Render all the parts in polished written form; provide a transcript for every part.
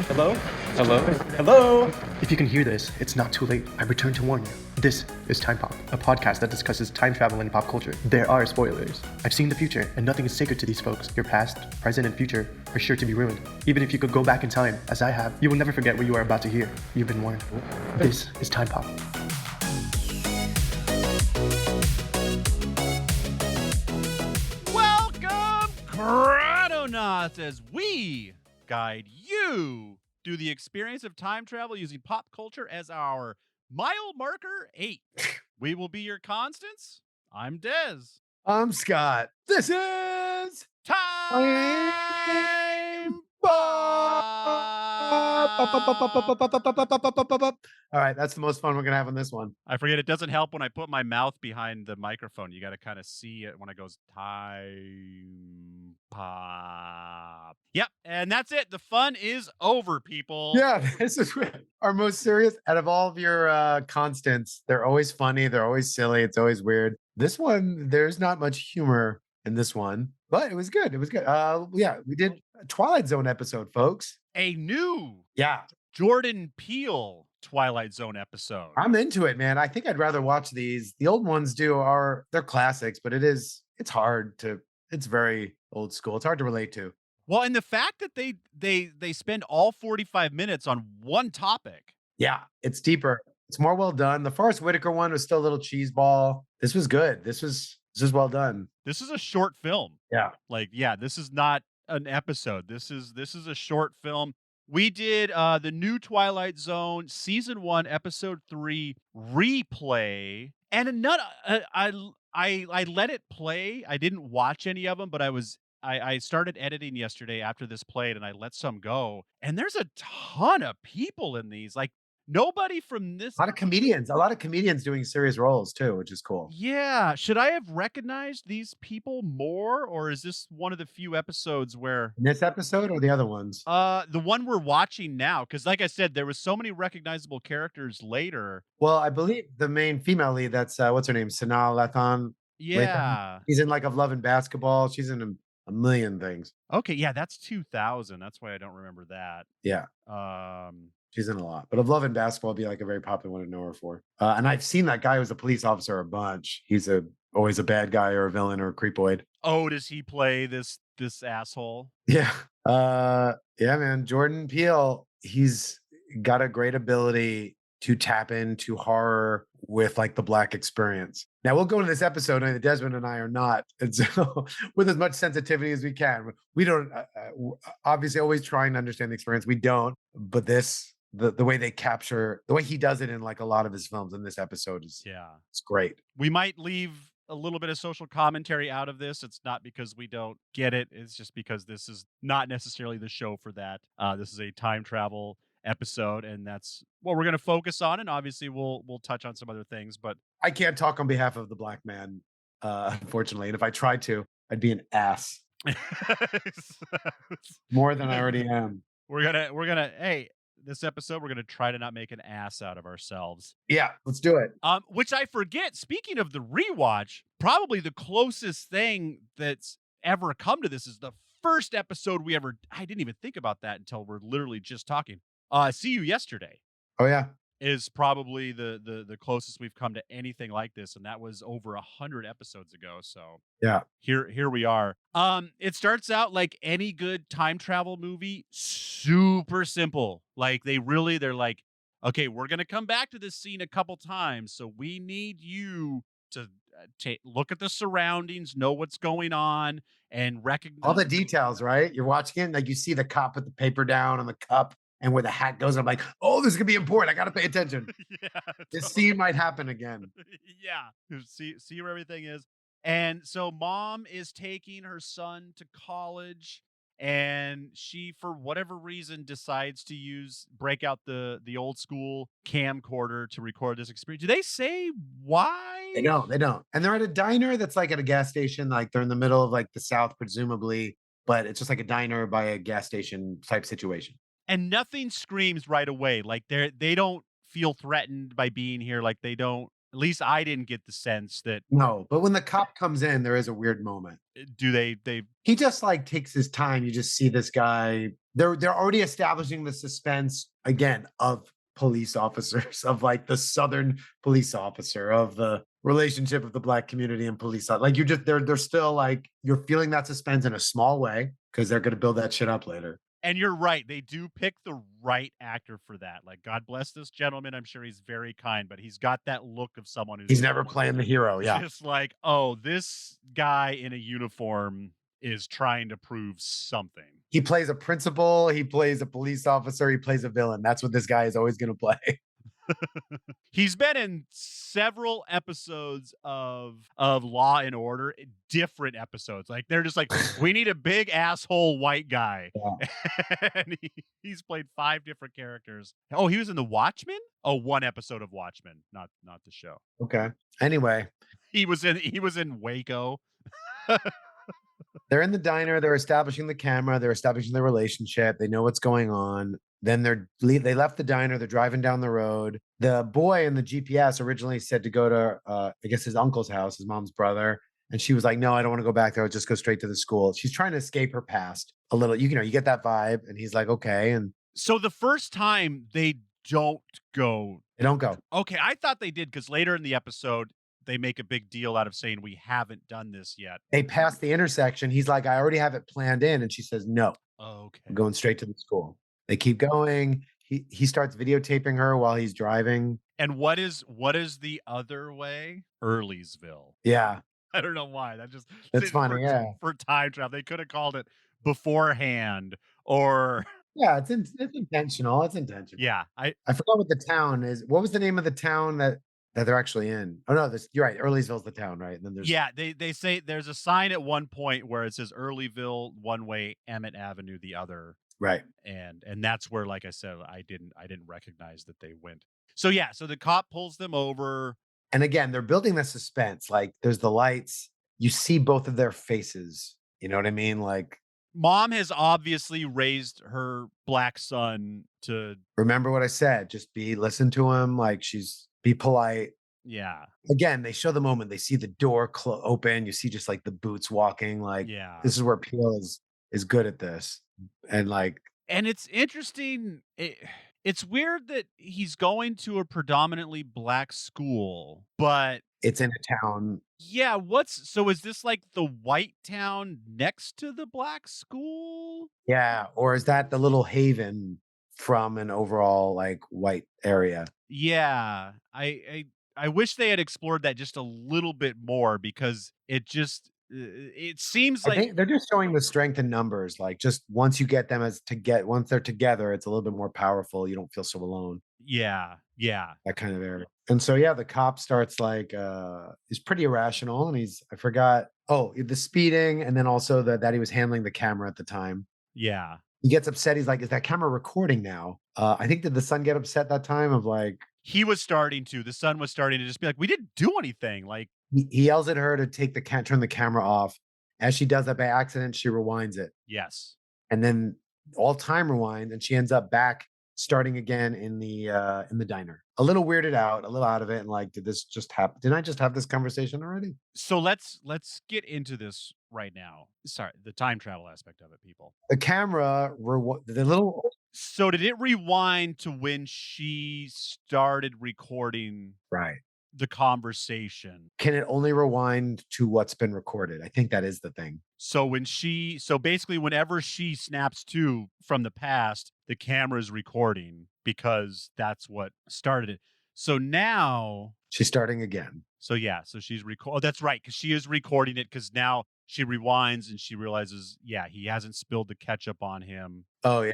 Hello? Hello? Hello? If you can hear this, it's not too late. I return to warn you. This is Time Pop, a podcast that discusses time travel and pop culture. There are spoilers. I've seen the future, and nothing is sacred to these folks. Your past, present, and future are sure to be ruined. Even if you could go back in time, as I have, you will never forget what you are about to hear. You've been warned. This is Time Pop. Welcome, Chrononauts, as we guide you through the experience of time travel using pop culture as our mile marker 8. We will be your constants. I'm Dez. I'm Scott. This is Time All right, that's the most fun we're gonna have on this one. I forget, it doesn't help when I put my mouth behind the microphone. You got to kind of see it when it goes time pop. Yep, and that's it. The fun is over, people. Yeah, this is our most serious out of all of your constants. They're always funny, they're always silly, it's always weird. This one, there's not much humor in this one, but it was good. It was good. Yeah, we did a Twilight Zone episode, folks. A new Yeah, Jordan Peele Twilight Zone episode. I'm into it, man. I think I'd rather watch these. The old ones they're classics, but it's very old school. It's hard to relate to. Well, and the fact that they spend all 45 minutes on one topic. Yeah, it's deeper. It's more well done. The Forrest Whitaker one was still a little cheese ball. This was good. This is well done. This is a short film. Yeah. This is not an episode. This is a short film. We did the new Twilight Zone season 1 episode 3 replay, and another. I let it play. I didn't watch any of them, but I started editing yesterday after this played, and I let some go. And there's a ton of people in these. Like, nobody from this. A lot of comedians doing serious roles too, which is cool. Yeah. Should I have recognized these people more, or is this one of the few episodes where In this episode or the other ones? the one we're watching now? Because like I said, there was so many recognizable characters later. Well, I believe the main female lead, that's what's her name? Sanaa Lathan. Yeah. She's in like Of Love and Basketball. She's in a million things. Okay. Yeah. That's 2000. That's why I don't remember that. Yeah. She's in a lot, but Of Love and Basketball would be like a very popular one to know her for. And I've seen that guy who's a police officer a bunch. He's always a bad guy or a villain or a creepoid. Oh, does he play this asshole? Yeah. Yeah, man. Jordan Peele, he's got a great ability to tap into horror with like the Black experience. Now we'll go into this episode, and Desmond and I are not, and so with as much sensitivity as we can. We don't obviously always trying to understand the experience. We don't, but the way they capture, the way he does it in like a lot of his films in this episode it's great. We might leave a little bit of social commentary out of this. It's not because we don't get it. It's just because this is not necessarily the show for that. This is a time travel episode, and that's what we're going to focus on. And obviously we'll touch on some other things, but I can't talk on behalf of the Black man, unfortunately. And if I tried to, I'd be an ass. More than I already am. We're gonna hey, this episode, we're going to try to not make an ass out of ourselves. Yeah, let's do it. Which I forget, speaking of the rewatch, probably the closest thing that's ever come to this is the first episode I didn't even think about that until we're literally just talking. See You Yesterday. Oh, yeah. Is probably the closest we've come to anything like this, and that was over 100 episodes ago. So yeah, here we are. It starts out like any good time travel movie, super simple. Like they're like, okay, we're gonna come back to this scene a couple times, so we need you to look at the surroundings, know what's going on, and recognize all the details. Right, you're watching it, like you see the cop put the paper down on the cup and where the hat goes. I'm like, oh, this is gonna be important. I gotta pay attention. Yeah, this scene might happen again. Yeah, see where everything is. And so mom is taking her son to college, and she, for whatever reason, decides to break out the old school camcorder to record this experience. Do they say why? They don't. And they're at a diner that's like at a gas station, like they're in the middle of like the South, presumably, but it's just like a diner by a gas station type situation. And nothing screams right away. Like they don't feel threatened by being here. Like they don't At least I didn't get the sense that No, but when the cop comes in, there is a weird moment. do they He just like takes his time. You just see this guy. They're already establishing the suspense again of police officers, of like the Southern police officer, of the relationship of the Black community and police. Like you just they're still like you're feeling that suspense in a small way because they're gonna build that shit up later. and you're right, they do pick the right actor for that. Like, God bless this gentleman. I'm sure he's very kind, but he's got that look of someone who's He's never playing the hero. Yeah. just like, oh, this guy in a uniform is trying to prove something. He plays a principal, he plays a police officer, he plays a villain. That's what this guy is always gonna play. He's been in several episodes of Law and Order, different episodes. Like they're just like, we need a big asshole white guy, Yeah. and he's played 5 different characters. Oh, he was in The Watchmen. Oh, one episode of Watchmen, not the show. Okay. Anyway, He was in Waco. they're in the diner, they're establishing the camera, they're establishing the relationship, they know what's going on. Then they left the diner, they're driving down the road. The boy in the GPS originally said to go to I guess his uncle's house, his mom's brother. And she was like, no, I don't want to go back there. I'll just go straight to the school. She's trying to escape her past a little. You know, you get that vibe. And he's like, okay. And So the first time they don't go. they don't go. Okay, I thought they did because later in the episode they make a big deal out of saying we haven't done this yet. They pass the intersection. He's like, I already have it planned in. And she says, no, Okay. I'm going straight to the school. They keep going. He starts videotaping her while he's driving. And what is the other way? Earlysville. Yeah. I don't know why. That's funny, yeah. For time travel, they could have called it beforehand or Yeah, it's intentional. It's intentional. yeah. I forgot what the town is. What was the name of the town that they're actually in? Oh no, you're right. Earlysville's the town, right? And then there's Yeah, they say there's a sign at one point where it says Earlyville one way, Emmett Avenue the other. right. And that's where, like I said, I didn't recognize that they went. So yeah, so the cop pulls them over. And again, they're building the suspense. Like there's the lights. You see both of their faces. You know what I mean? Like, Mom has obviously raised her black son to remember what I said. Just listen to him. Like be polite. yeah. Again, they show the moment. They see the door open. You see just like the boots walking. Like Yeah. this is where Peele is good at this. And like, And it's interesting. It's weird that he's going to a predominantly black school, but it's in a town. yeah, so is this like the white town next to the black school? Yeah. Or is that the little haven from an overall like white area? Yeah. I wish they had explored that just a little bit more because it seems I like think they're just showing the strength in numbers. Like just once you get them once they're together, it's a little bit more powerful. You don't feel so alone. yeah. That kind of area. And so yeah, the cop starts like he's pretty irrational and I forgot. Oh, the speeding and then also that he was handling the camera at the time. Yeah. He gets upset. He's like, is that camera recording now? I think did the son get upset that time of like The son was starting to just be like, we didn't do anything. Like he yells at her to turn the camera off. As she does that by accident, she rewinds it. yes. And then all time rewind, and she ends up back starting again in the diner. A little weirded out, a little out of it, and like, did this just happen? Didn't I just have this conversation already? So let's get into this right now. Sorry, the time travel aspect of it, people. The camera, the little So did it rewind to when she started recording right. the conversation? Can it only rewind to what's been recorded? I think that is the thing. So basically whenever she snaps to from the past, the camera's recording because that's what started it. So now She's starting again. So yeah, so she's oh, that's right, because she is recording it because now she rewinds and she realizes, yeah, he hasn't spilled the ketchup on him. Oh yeah.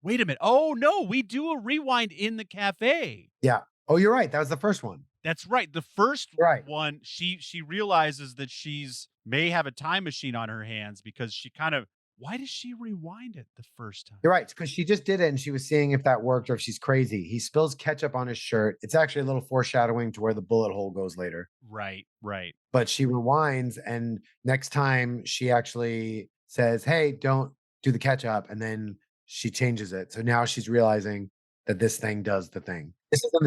Wait a minute. Oh no, we do a rewind in the cafe. Yeah. Oh, you're right. That was the first one. That's right. The first Right. one, she realizes that may have a time machine on her hands because why does she rewind it the first time? You're right, because she just did it and she was seeing if that worked or if she's crazy. He spills ketchup on his shirt. It's actually a little foreshadowing to where the bullet hole goes later. Right. But she rewinds, and next time she actually says, hey, don't do the ketchup. And then she changes it. So now she's realizing that this thing does the thing. This is on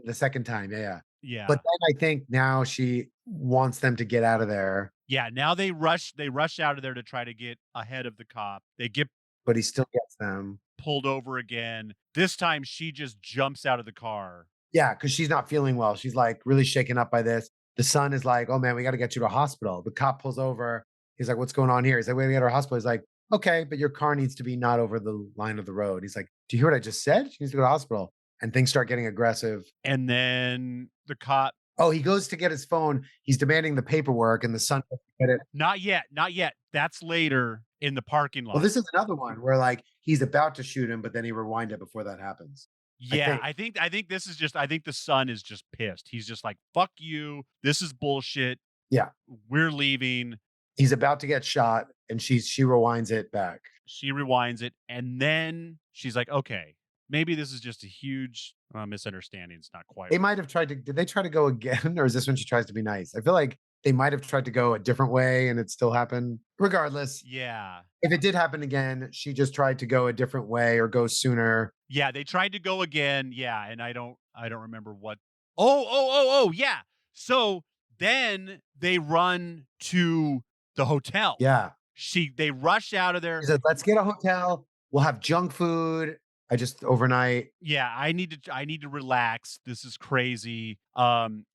the second time. Yeah. Yeah. But then I think now she wants them to get out of there, Yeah, now they rush out of there to try to get ahead of the cop. They get but he still gets them. pulled over again. This time she just jumps out of the car. Yeah, because she's not feeling well. She's like really shaken up by this. The son is like, "Oh man, we got to get you to a hospital." The cop pulls over. He's like, "What's going on here?" He's like, "We got to get her to a hospital." He's like, "Okay, but your car needs to be not over the line of the road." He's like, "Do you hear what I just said? She needs to go to the hospital." And things start getting aggressive. And then the cop, Oh, he goes to get his phone. He's demanding the paperwork, and the son goes to get it. not yet, not yet. That's later in the parking Well, lot. this is another one where like he's about to shoot him, but then he rewind it before that happens. I Yeah, think. I think this is just I think the son is just pissed. He's just like, "Fuck you. This is bullshit. Yeah, We're leaving." he's about to get shot, and she rewinds it back. She rewinds it, and then she's like, "Okay, maybe this is just a huge misunderstanding. It's not quite." They might have tried to did they try to go again, or is this when she tries to be nice? I feel like they might have tried to go a different way and it still happened. Regardless, Yeah. if it did happen again, she just tried to go a different way or go sooner. Yeah, they tried to go again. Yeah, and I don't remember what. Oh, yeah. So then they run to the hotel. Yeah. They rush out of He there. said, "Let's get a hotel. We'll have junk food. I just overnight." Yeah, I need to relax. This is crazy.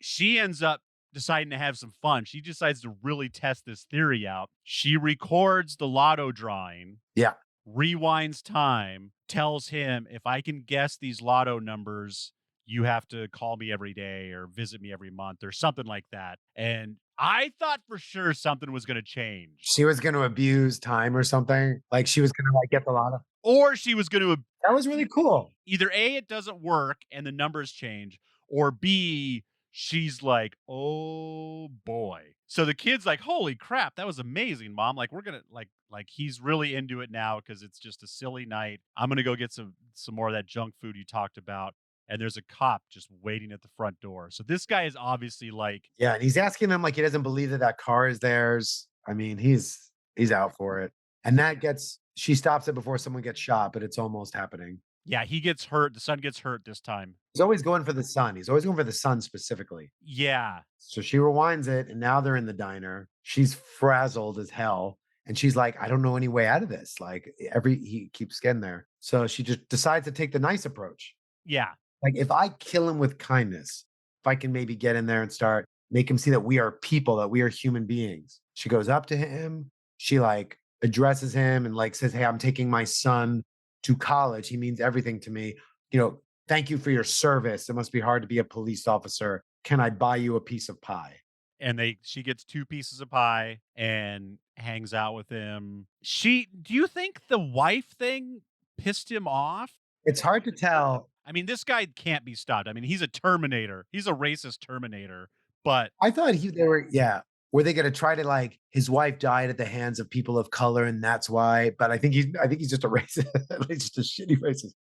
She ends up deciding to have some fun. She decides to really test this theory out. She records the lotto drawing, Yeah. rewinds time, tells him, if I can guess these lotto numbers, you have to call me every day or visit me every month or something like that. And I thought for sure something was going to change. She was gonna abuse time or something. Like she was gonna like get the lot of Or she was going to that was really cool. either A, it doesn't work and the numbers change, or B, she's like, oh boy. So the kid's like, holy crap, that was amazing, mom. Like, we're gonna like he's really into it now because it's just a silly night. I'm gonna go get some more of that junk food you talked about. And there's a cop just waiting at the front door. So this guy is obviously like, Yeah, and he's asking them like he doesn't believe that that car is theirs. I mean, he's out for it. And that gets she stops it before someone gets shot, but it's almost happening. yeah, he gets hurt. The son gets hurt this time. He's always going for the son. He's always going for the son specifically. Yeah. So she rewinds it, and now they're in the diner. She's frazzled as hell. And she's like, I don't know any way out of this. Like he keeps getting there. So she just decides to take the nice approach. Yeah. Like if I kill him with kindness, if I can maybe get in there and start make him see that we are people, that we are human beings. She goes up to him. She like addresses him and like says, "Hey, I'm taking my son to college. He means everything to me. You know, thank you for your service. It must be hard to be a police officer. Can I buy you a piece of pie?" And she gets 2 pieces of pie and hangs out with him. Do you think the wife thing pissed him off? It's hard to tell. I mean, this guy can't be stopped. I mean, he's a Terminator. He's a racist Terminator, but I thought they were, yeah. Were they gonna try to like his wife died at the hands of people of color and that's why? But I think he's just a racist, he's just a shitty racist.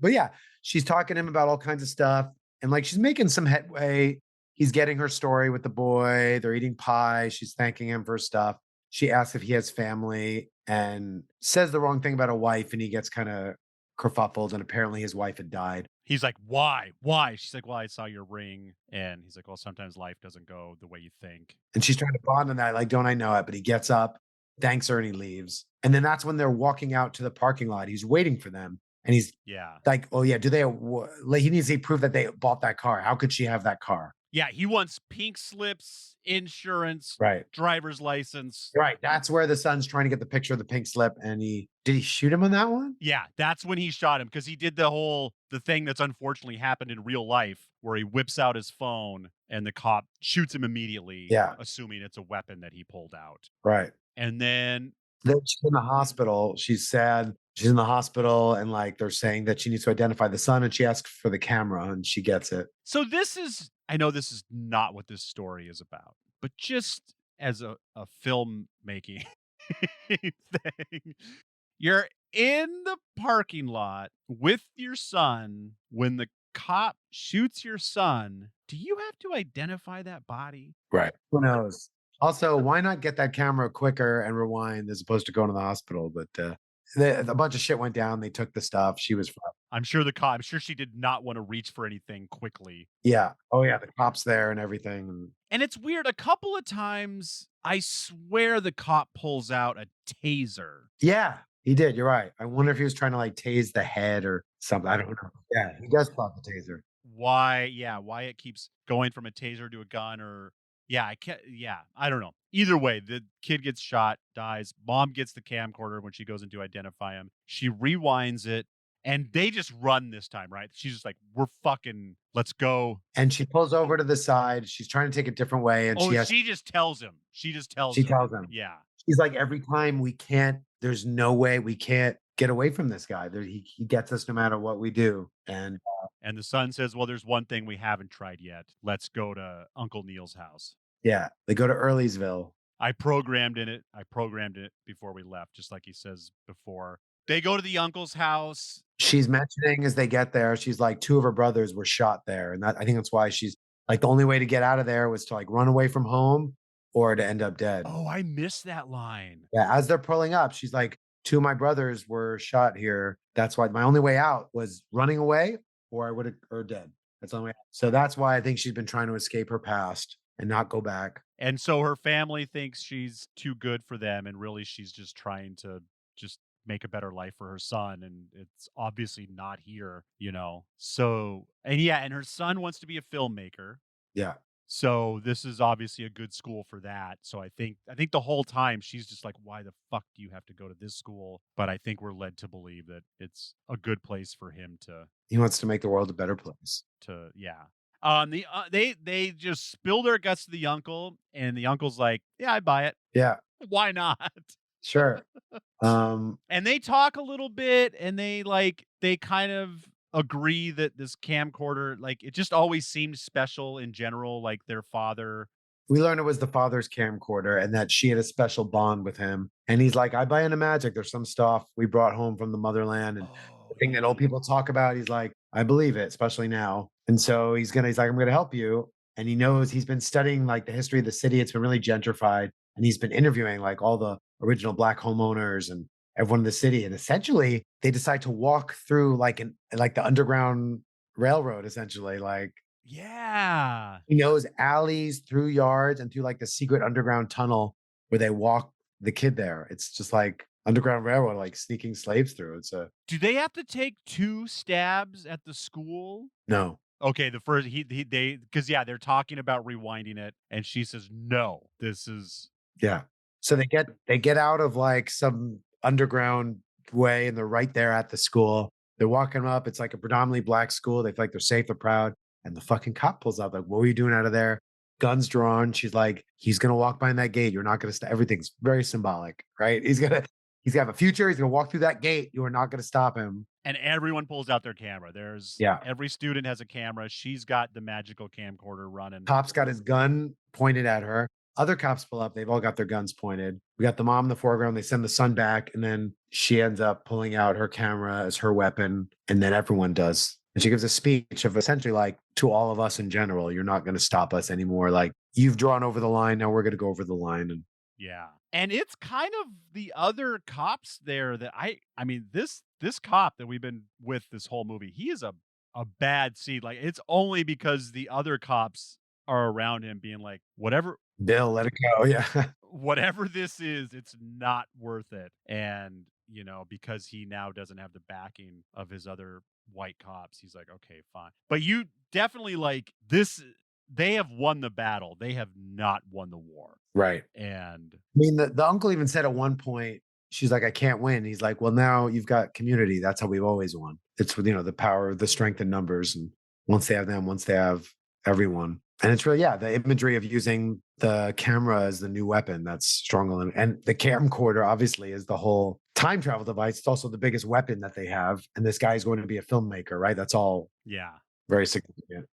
But yeah, she's talking to him about all kinds of stuff, and like she's making some headway. He's getting her story with the boy. They're eating pie. She's thanking him for stuff. She asks if he has family and says the wrong thing about a wife, and he gets kind of kerfuffled. And apparently his wife had died. he's like, "Why? Why?" She's like, "Well, I saw your ring." And he's like, "Well, sometimes life doesn't go the way you think." And she's trying to bond on that, like, don't I know it? But he gets up, thanks her, and he leaves. And then that's when they're walking out to the parking lot. He's waiting for them. And he's Yeah. like, oh, yeah, like, he needs to prove that they bought that car. How could she have that car? Yeah, he wants pink slips, insurance, Right. driver's license. Right. That's where the son's trying to get the picture of the pink slip. And did he shoot him on that one? Yeah, that's when he shot him because he did the thing that's unfortunately happened in real life where he whips out his phone and the cop shoots him immediately, Yeah. assuming it's a weapon that he pulled out. Right. And then Then she's in the hospital. She's sad. She's in the hospital, and like they're saying that she needs to identify the son, and she asks for the camera, and she gets it. so I know this is not what this story is about, but just as a filmmaking thing, you're in the parking lot with your son when the cop shoots your son. Do you have to identify that body? Right. Who knows? Also, why not get that camera quicker and rewind as opposed to going to the hospital? But a bunch of shit went down. They took the stuff. She was fine. I'm sure she did not want to reach for anything quickly. Yeah. Oh yeah, the cops there and everything. And it's weird, a couple of times, I swear the cop pulls out a taser. Yeah, he did. You're right. I wonder if he was trying to like tase the head or something. I don't know. Yeah, he does pop the taser. Why it keeps going from a taser to a gun or I don't know. Either way, the kid gets shot, dies. Mom gets the camcorder when she goes in to identify him. She rewinds it and they just run this time, right? She's just like, let's go. And she pulls over to the side. She's trying to take a different way, and Oh, she just tells him. she tells him. Yeah. She's like, every time we can't. There's no way we can't get away from this guy. He gets us no matter what we do. And And the son says, well, there's one thing we haven't tried yet. Let's go to Uncle Neil's house. yeah, they go to Earlysville. I programmed it before we left, just like he says before. They go to the uncle's house. She's mentioning as they get there, she's like, two of her brothers were shot there. And I think that's why she's like, the only way to get out of there was to like run away from home or to end up dead. Oh, I missed that line. Yeah, as they're pulling up, she's like, two of my brothers were shot here. That's why my only way out was running away or I would have or dead. That's the only way out. So that's why I think she's been trying to escape her past and not go back. And so her family thinks she's too good for them, and really she's just trying to just make a better life for her son, and it's obviously not here, you know. So, and her son wants to be a filmmaker. Yeah. So this is obviously a good school for that. So I think the whole time she's just like, why the fuck do you have to go to this school? But I think we're led to believe that it's a good place for him He wants to make the world a better place. yeah. They just spill their guts to the uncle, and the uncle's like, yeah, I buy it. Yeah, Why not? sure. And they talk a little bit, and they kind of agree that this camcorder, like, it just always seemed special in general, like their father. We learned it was the father's camcorder and that she had a special bond with him. And he's like, I buy into magic. There's some stuff we brought home from the motherland. And the thing that old people talk about, he's like, I believe it, especially now. And so he's like, I'm going to help you. And he knows he's been studying like the history of the city. It's been really gentrified. And he's been interviewing like all the original Black homeowners and everyone in the city. And essentially they decide to walk through like the Underground Railroad, essentially. Like, Yeah. he knows alleys through yards and through like the secret underground tunnel where they walk the kid there. It's just like Underground Railroad, like sneaking slaves through. Do they have to take 2 stabs at the school? No. Okay, the first because they're talking about rewinding it, and she says, no, this is. Yeah. So they get out of like some underground way and they're right there at the school. They're walking up. It's like a predominantly Black school. They feel like they're safe, they're proud. And the fucking cop pulls up, like, what were you doing out of there? Guns drawn. She's like, he's gonna walk behind that gate. You're not gonna stop. Everything's very symbolic, right? He's gonna have a future. He's gonna walk through that gate. You are not gonna stop him. And everyone pulls out their camera. Every student has a camera. She's got the magical camcorder running. Cop's got his gun pointed at her. Other cops pull up. They've all got their guns pointed. We got the mom in the foreground. They send the son back, and then she ends up pulling out her camera as her weapon, and then everyone does. And she gives a speech of essentially like, to all of us in general, you're not going to stop us anymore. Like, you've drawn over the line. Now we're going to go over the line. And yeah. And it's kind of the other cops there that I mean, this cop that we've been with this whole movie, he is a bad seed. Like, it's only because the other cops are around him being like, whatever, Bill, let it go. Yeah. whatever this is, it's not worth it. And, you know, because he now doesn't have the backing of his other white cops, he's like, okay, fine. But you definitely like this. They have won the battle. They have not won the war. Right. And I mean, the uncle even said at one point, she's like, I can't win. He's like, well, now you've got community. That's how we've always won. It's, you know, the power, the strength in numbers. And once they have them, once they have everyone. And it's really, the imagery of using the camera as the new weapon that's stronger. And the camcorder obviously is the whole time travel device. It's also the biggest weapon that they have. And this guy's going to be a filmmaker, right? That's all very significant.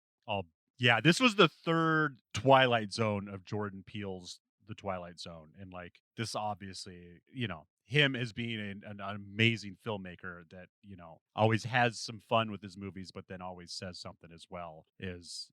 This was the third Twilight Zone of Jordan Peele's The Twilight Zone. And like, this obviously, you know, him as being an amazing filmmaker that, you know, always has some fun with his movies, but then always says something as well is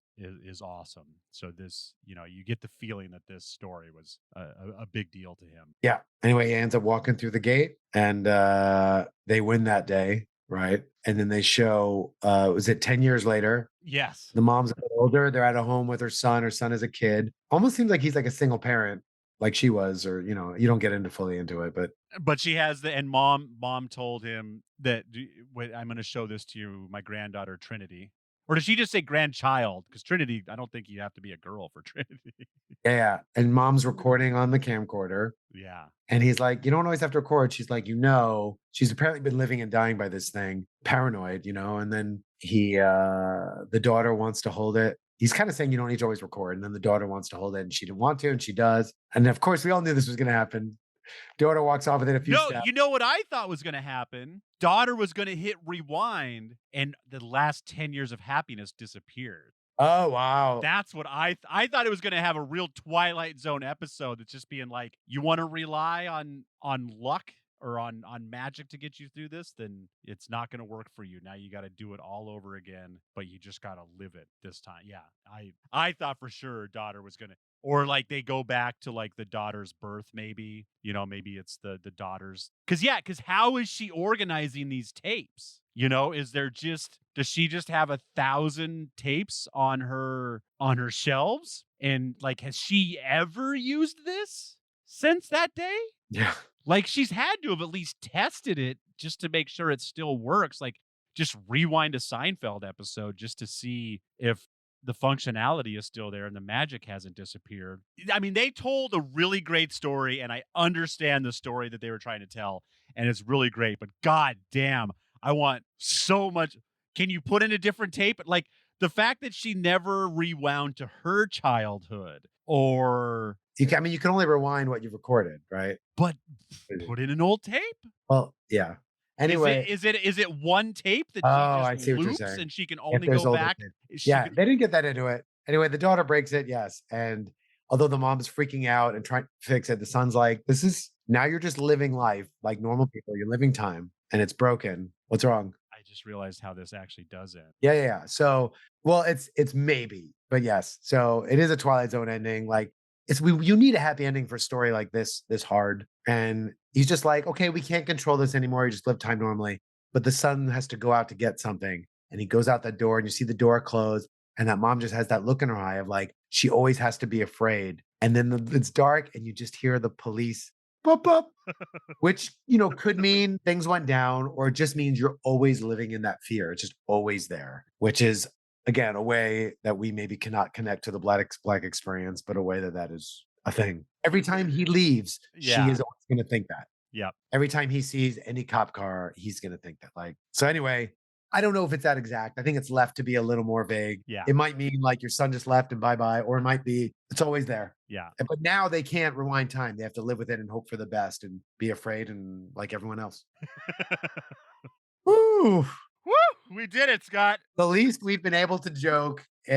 awesome. So this, you know, you get the feeling that this story was a big deal to him. Yeah. Anyway, he ends up walking through the gate and they win that day. right? And then they show, was it 10 years later? Yes. The mom's a bit older. They're at a home with her son. Her son is a kid. Almost seems like he's like a single parent, like she was, or you don't get into fully into it, But she has and mom told him that wait, I'm going to show this to you, my granddaughter Trinity. Or did she just say grandchild? Because Trinity, I don't think you have to be a girl for Trinity. yeah. And mom's recording on the camcorder. Yeah. And he's like, you don't always have to record. She's like, she's apparently been living and dying by this thing, paranoid, and then the daughter wants to hold it. He's kind of saying you don't need to always record. And then the daughter wants to hold it and she didn't want to, and she does. And of course, we all knew this was going to happen. Daughter walks off within a few steps. You know what I thought was going to happen? Daughter was going to hit rewind and the last 10 years of happiness disappeared. Oh, wow. That's what I thought it was going to have a real Twilight Zone episode that's just being like, you want to rely on luck or on magic to get you through this, then it's not going to work for you. Now you got to do it all over again, but you just got to live it this time. Yeah. I thought for sure daughter was going to, or like they go back to like the daughter's birth, maybe, maybe it's the daughter's. Cause how is she organizing these tapes? Does she just have 1,000 tapes on her shelves? And like, has she ever used this since that day? Yeah. Like she's had to have at least tested it just to make sure it still works. Like just rewind a Seinfeld episode just to see if the functionality is still there and the magic hasn't disappeared. I mean, they told a really great story and I understand the story that they were trying to tell and it's really great, but god damn, I want so much. Can you put in a different tape? Like the fact that she never rewound to her childhood or you can only rewind what you've recorded, right? But put in an old tape? Well, yeah. Anyway, is it one tape that I she see what just you're loops saying. and she can If only there's go older back? kids. Yeah, they didn't get that into it. Anyway, the daughter breaks it, yes. And although the mom's freaking out and trying to fix it, the son's like, now you're just living life like normal people. You're living time and it's broken. What's wrong? I just realized how this actually does end. Yeah. So, well, it's maybe, but yes. So it is a Twilight Zone ending. Like you need a happy ending for a story like this hard. And he's just like, okay, we can't control this anymore. You just live time normally. But the son has to go out to get something. And he goes out that door and you see the door close. And that mom just has that look in her eye of like, she always has to be afraid. And then it's dark and you just hear the police, pop, pop, which, could mean things went down or it just means you're always living in that fear. It's just always there, which is, again, a way that we maybe cannot connect to the black experience, but a way that is a thing. Every time he leaves, she is always going to think that. Yeah. Every time he sees any cop car, he's going to think that. Like, so anyway, I don't know if it's that exact. I think it's left to be a little more vague. Yeah. It might mean like your son just left and bye-bye, or it might be it's always there. Yeah. But now they can't rewind time. They have to live with it and hope for the best and be afraid and like everyone else. Woo! Woo! We did it, Scott. The least we've been able to joke in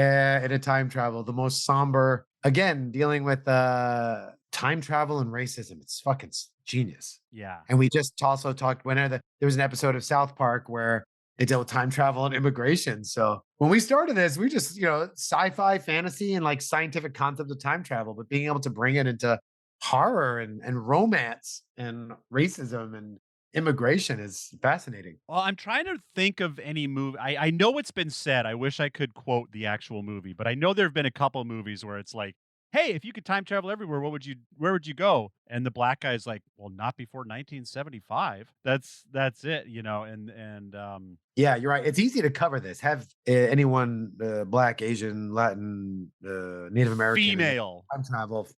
a time travel. The most somber, again, dealing with time travel and racism. It's fucking genius. Yeah. And we just also talked there was an episode of South Park where they dealt with time travel and immigration. So when we started this, we just, sci-fi, fantasy, and like scientific concepts of time travel, but being able to bring it into horror and romance and racism and immigration is fascinating. Well, I'm trying to think of any movie. I know it's been said. I wish I could quote the actual movie, but I know there have been a couple movies where it's like, hey, if you could time travel everywhere, where would you go? And the black guy's like, well, not before 1975. That's it, yeah, you're right. It's easy to cover this. Have anyone black, Asian, Latin, Native American, female time travel.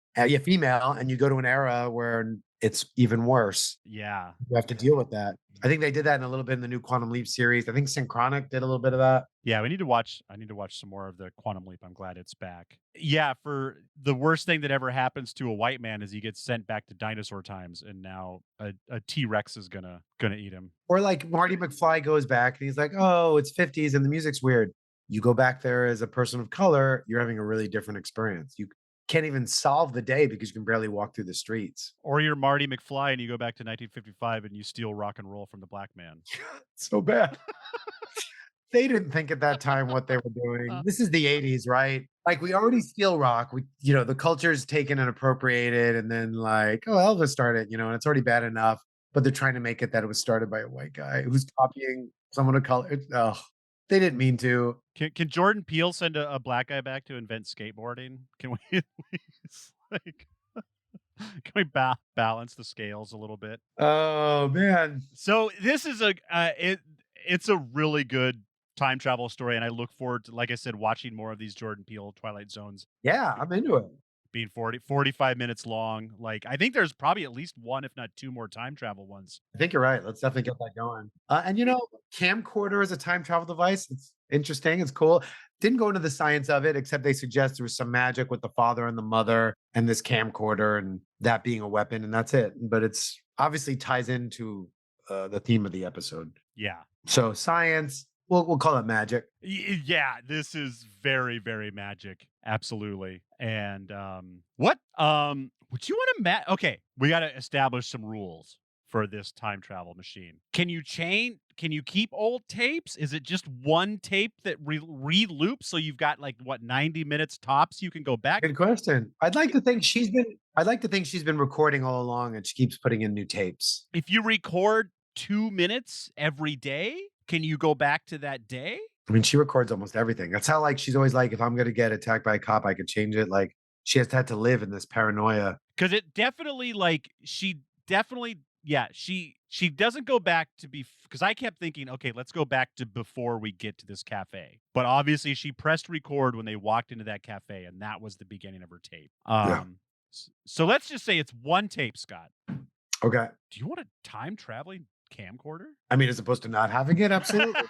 Female, and you go to an era where it's even worse. Yeah, you have to deal with that. I think they did that in a little bit in the new Quantum Leap series. I think Synchronic did a little bit of that. Yeah, I need to watch some more of the Quantum Leap. I'm glad it's back. Yeah, for the worst thing that ever happens to a white man is he gets sent back to dinosaur times, and now a T-Rex is gonna eat him. Or like Marty McFly goes back and he's like, oh, it's 50s and the music's weird. You go back there as a person of color, you're having a really different experience. You can't even solve the day because you can barely walk through the streets. Or you're Marty McFly and you go back to 1955 and you steal rock and roll from the black man. So bad. They didn't think at that time what they were doing. This is the 80s, right? Like we already steal rock. The culture's taken and appropriated and then like, oh, Elvis started, and it's already bad enough. But they're trying to make it that it was started by a white guy who's copying someone of color. Oh, they didn't mean to. Can Jordan Peele send a black guy back to invent skateboarding? Can we please, like, can we balance the scales a little bit? Oh man. So this is it's a really good time travel story, and I look forward to, like I said, watching more of these Jordan Peele Twilight Zones Yeah, I'm into it. being 45 minutes long. Like, I think there's probably at least one, if not two more time travel ones. I think you're right. Let's definitely get that going. And camcorder is a time travel device. It's interesting. It's cool. Didn't go into the science of it, except they suggest there was some magic with the father and the mother and this camcorder and that being a weapon, and that's it. But it's obviously ties into the theme of the episode. Yeah. So science, we'll call it magic. Yeah, this is very, very magic. Absolutely. And what would you want to okay, we got to establish some rules for this time travel machine. Can you keep old tapes? Is it just one tape that re-loops, so you've got like what, 90 minutes tops you can go back? Good question. I'd like to think she's been recording all along and she keeps putting in new tapes. If you record 2 minutes every day, can you go back to that day? I mean, she records almost everything. That's how, like, she's always like, if I'm gonna get attacked by a cop, I could change it. Like, she has had to live in this paranoia. Because it definitely, like, she doesn't go back to because I kept thinking, okay, let's go back to before we get to this cafe. But obviously she pressed record when they walked into that cafe, and that was the beginning of her tape. Yeah. So let's just say it's one tape, Scott. Okay. Do you want a time traveling camcorder? I mean, as opposed to not having it, absolutely.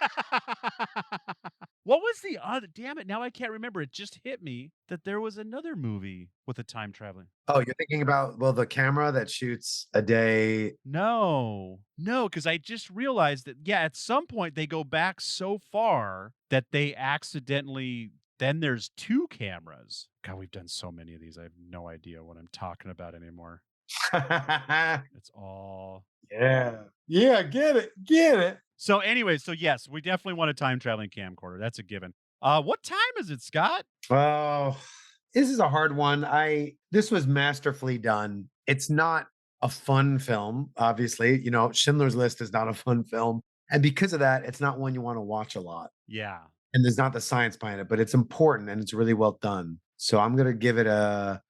What was the other? Damn it! Now I can't remember. It just hit me that there was another movie with a time traveling. Oh, you're thinking about, well, the camera that shoots a day. No, because I just realized that, yeah, at some point they go back so far that they accidentally. Then there's two cameras. God, we've done so many of these. I have no idea what I'm talking about anymore. It's all. Yeah. Get it. So anyway, yes, we definitely want a time traveling camcorder. That's a given. What time is it, Scott? Oh, this is a hard one. This was masterfully done. It's not a fun film, obviously. Schindler's List is not a fun film. And because of that, it's not one you want to watch a lot. Yeah. And there's not the science behind it, but it's important and it's really well done. So I'm gonna give it a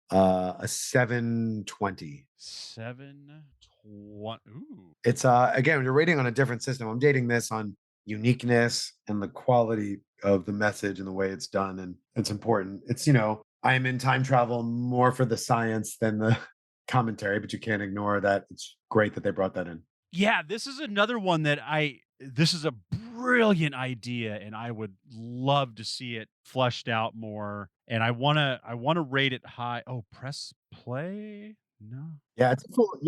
720. 720. Ooh. It's again, you're rating on a different system. I'm dating this on uniqueness and the quality of the message and the way it's done, and it's important. It's I am in time travel more for the science than the commentary, but you can't ignore that. It's great that they brought that in. Yeah, this is another one that this is a brilliant idea, and I would love to see it fleshed out more. And I wanna rate it high. Oh, press play? No. Yeah, it's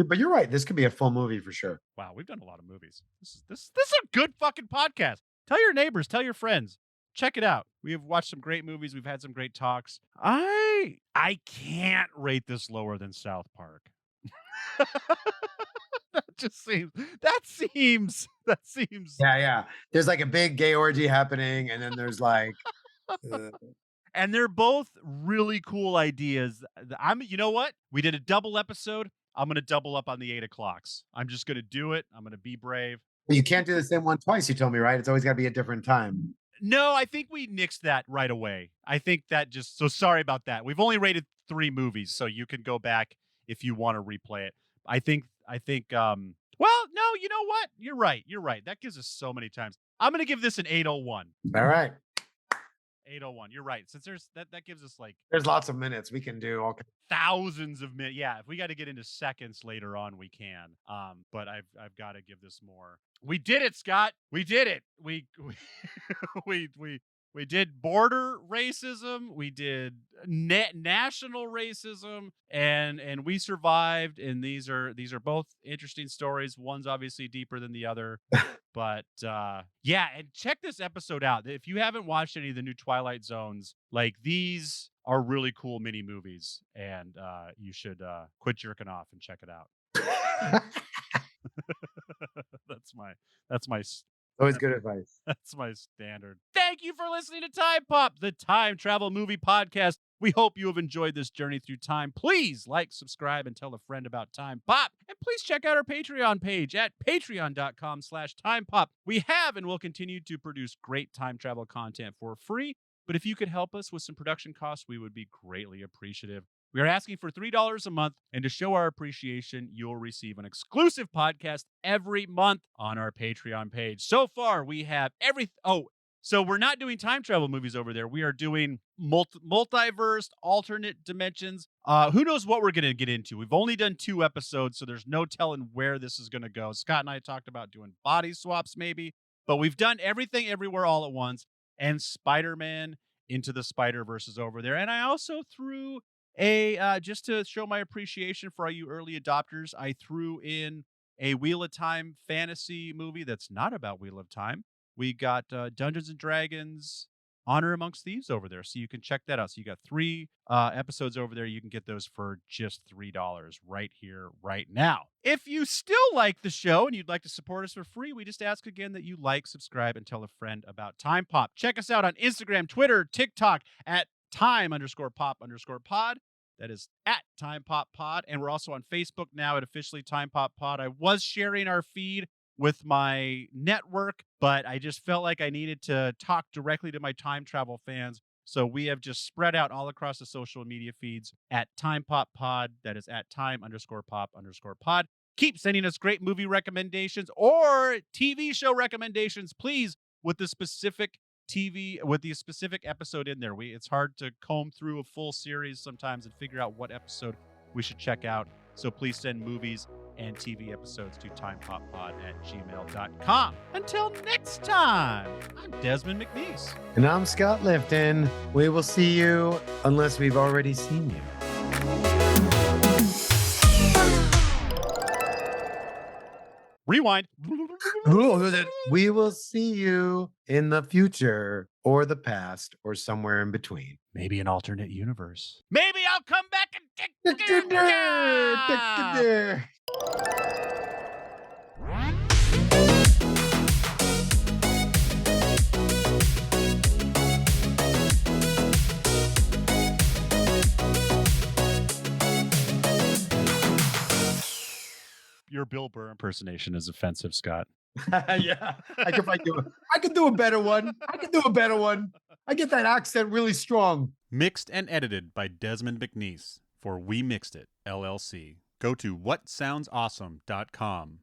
but you're right. This could be a full movie for sure. Wow, we've done a lot of movies. This is a good fucking podcast. Tell your neighbors, tell your friends. Check it out. We have watched some great movies. We've had some great talks. I can't rate this lower than South Park. That seems. Yeah. There's like a big gay orgy happening, and then there's like and they're both really cool ideas. You know what? We did a double episode. I'm going to double up on the 8 o'clocks. I'm just going to do it. I'm going to be brave. you can't do the same one twice, you told me, right? It's always got to be a different time. No, I think we nixed that right away. I think that so sorry about that. We've only rated 3 movies, so you can go back if you want to replay it. I think, well, no, you know what? You're right. That gives us so many times. I'm going to give this an 801. All right. 801. You're right. Since that gives us like there's lots of minutes we can do all thousands of minutes. Yeah, if we got to get into seconds later on, we can. But I've got to give this more. We did it, Scott. We did it. We did border racism. We did national racism, and we survived. And these are both interesting stories. One's obviously deeper than the other, but yeah. And check this episode out. If you haven't watched any of the new Twilight Zones, like, these are really cool mini movies, and you should quit jerking off and check it out. That's my always good advice. That's my standard. Thank you for listening to Time Pop, the time travel movie podcast. We hope you have enjoyed this journey through time. Please like, subscribe, and tell a friend about Time Pop. And please check out our Patreon page at patreon.com/timepop. We have and will continue to produce great time travel content for free. But if you could help us with some production costs, we would be greatly appreciative. We are asking for $3 a month, and to show our appreciation, you'll receive an exclusive podcast every month on our Patreon page. So far, we have so we're not doing time travel movies over there. We are doing multiverse, alternate dimensions. Who knows what we're going to get into? We've only done 2 episodes, so there's no telling where this is going to go. Scott and I talked about doing body swaps maybe, but we've done everything everywhere all at once, and Spider-Man Into the Spider-Verse is over there. And I also threw just to show my appreciation for all you early adopters, I threw in a Wheel of Time fantasy movie that's not about Wheel of Time. We got Dungeons and Dragons Honor Amongst Thieves over there, so you can check that out. So you got 3 episodes over there. You can get those for just $3 right here, right now. If you still like the show and you'd like to support us for free, we just ask again that you like, subscribe, and tell a friend about Time Pop. Check us out on Instagram, Twitter, TikTok at time_pop_pod. That is at Time Pop Pod. And we're also on Facebook now at officially Time Pop Pod. I was sharing our feed with my network, but I just felt like I needed to talk directly to my time travel fans. So we have just spread out all across the social media feeds at Time Pop Pod. That is at time_pop_pod. Keep sending us great movie recommendations or TV show recommendations, please, with the specific episode in there. It's hard to comb through a full series sometimes and figure out what episode we should check out. So please send movies and TV episodes to timepoppod@gmail.com. Until next time, I'm Desmond McNeese. And I'm Scott Lifton. We will see you unless we've already seen you. Rewind. We will see you in the future or the past or somewhere in between. Maybe an alternate universe. Maybe I'll come back and take Your Bill Burr impersonation is offensive, Scott. Yeah, I can do a better one. I get that accent really strong. Mixed and edited by Desmond McNeese for We Mixed It, LLC. Go to whatsoundsawesome.com